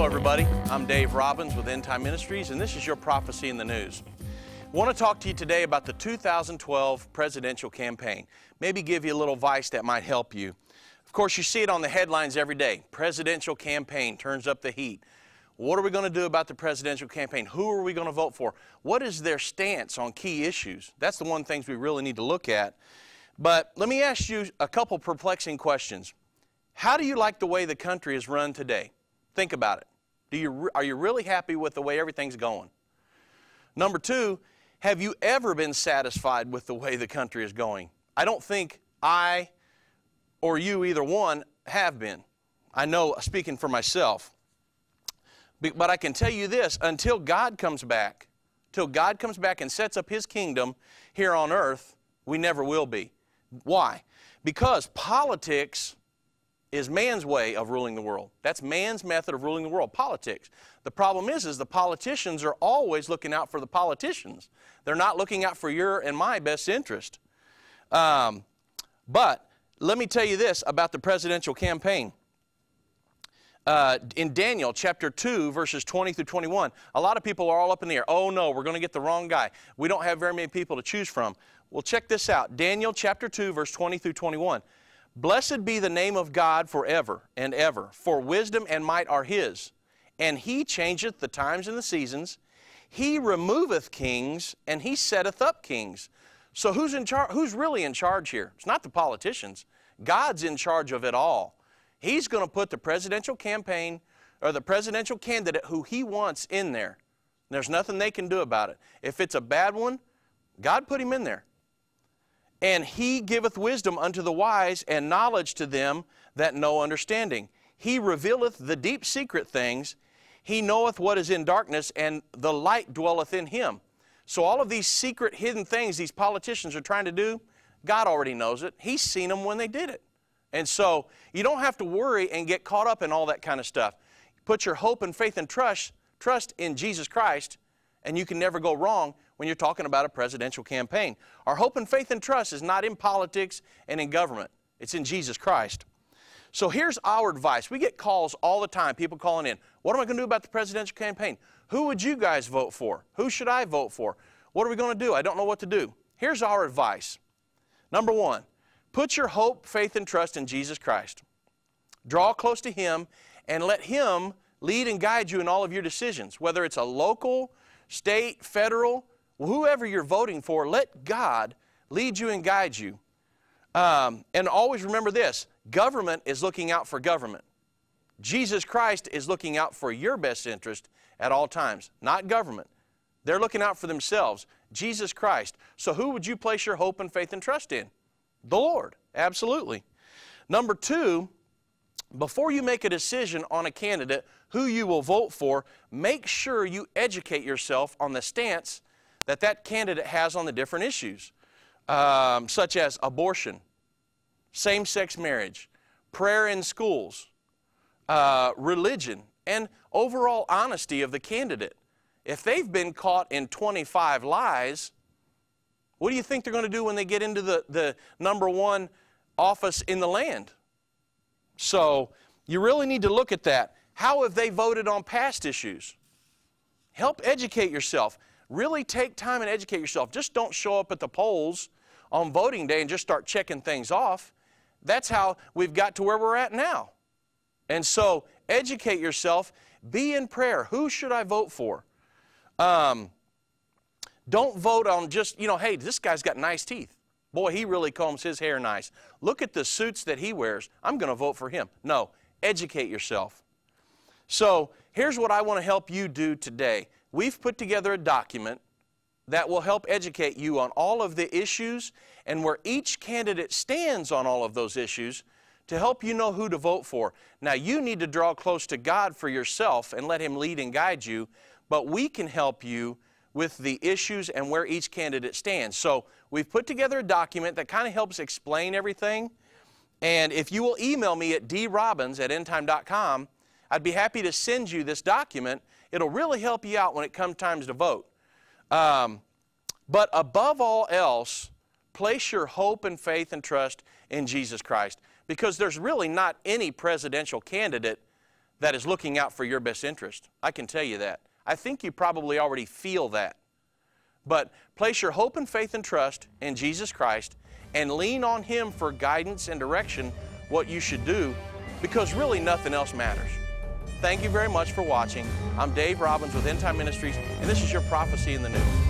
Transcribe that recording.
Hello everybody, I'm Dave Robbins with Endtime Ministries, and this is your Prophecy in the News. I want to talk to you today about the 2012 presidential campaign. Maybe give you a little advice that might help you. Of course, you see it on the headlines every day. Presidential campaign turns up the heat. What are we going to do about the presidential campaign? Who are we going to vote for? What is their stance on key issues? That's the one things we really need to look at. But let me ask you a couple perplexing questions. How do you like the way the country is run today? Think about it. Are you really happy with the way everything's going? Number two, have you ever been satisfied with the way the country is going? I don't think I or you, either one, have been. I know, speaking for myself. But I can tell you this, until God comes back and sets up His kingdom here on earth, we never will be. Why? Because politics is man's way of ruling the world. That's man's method of ruling the world, politics. The problem is the politicians are always looking out for the politicians. They're not looking out for your and my best interest. But let me tell you this about the presidential campaign. In Daniel chapter 2, verses 20 through 21, a lot of people are all up in the air. Oh no, we're going to get the wrong guy. We don't have very many people to choose from. Well, check this out. Daniel chapter 2, verse 20 through 21. Blessed be the name of God forever and ever, for wisdom and might are His. And He changeth the times and the seasons. He removeth kings, and He setteth up kings. So who's in charge? Who's really in charge here? It's not the politicians. God's in charge of it all. He's going to put the presidential campaign or the presidential candidate who He wants in there. There's nothing they can do about it. If it's a bad one, God put him in there. And He giveth wisdom unto the wise and knowledge to them that know understanding. He revealeth the deep secret things. He knoweth what is in darkness, and the light dwelleth in Him. So all of these secret hidden things these politicians are trying to do, God already knows it. He's seen them when they did it. And so you don't have to worry and get caught up in all that kind of stuff. Put your hope and faith and trust in Jesus Christ, and you can never go wrong when you're talking about a presidential campaign. Our hope and faith and trust is not in politics and in government. It's in Jesus Christ. So here's our advice. We get calls all the time, people calling in. What am I going to do about the presidential campaign? Who would you guys vote for? Who should I vote for? What are we going to do? I don't know what to do. Here's our advice. Number one, put your hope, faith, and trust in Jesus Christ. Draw close to Him and let Him lead and guide you in all of your decisions. Whether it's a local, state, federal, whoever you're voting for, let God lead you and guide you. And always remember this, government is looking out for government. Jesus Christ is looking out for your best interest at all times, not government. They're looking out for themselves, Jesus Christ. So who would you place your hope and faith and trust in? The Lord, absolutely. Number two, before you make a decision on a candidate who you will vote for, make sure you educate yourself on the stance that that candidate has on the different issues, such as abortion, same-sex marriage, prayer in schools, religion, and overall honesty of the candidate. If they've been caught in 25 lies, what do you think they're going to do when they get into the number one office in the land? So you really need to look at that. How have they voted on past issues? Help educate yourself. Really take time and educate yourself. Just don't show up at the polls on voting day and just start checking things off. That's how we've got to where we're at now. And so educate yourself. Be in prayer. Who should I vote for? Don't vote on just, hey, this guy's got nice teeth. Boy, he really combs his hair nice. Look at the suits that he wears. I'm going to vote for him. No, educate yourself. So here's what I want to help you do today. We've put together a document that will help educate you on all of the issues and where each candidate stands on all of those issues to help you know who to vote for. Now, you need to draw close to God for yourself and let Him lead and guide you, but we can help you with the issues and where each candidate stands. So we've put together a document that kind of helps explain everything. And if you will email me at drobbins@endtime.com, I'd be happy to send you this document. It'll really help you out when it comes time to vote. But above all else, place your hope and faith and trust in Jesus Christ, because there's really not any presidential candidate that is looking out for your best interest. I can tell you that. I think you probably already feel that. But place your hope and faith and trust in Jesus Christ and lean on Him for guidance and direction what you should do, because really nothing else matters. Thank you very much for watching. I'm Dave Robbins with Endtime Ministries, and this is your Prophecy in the News.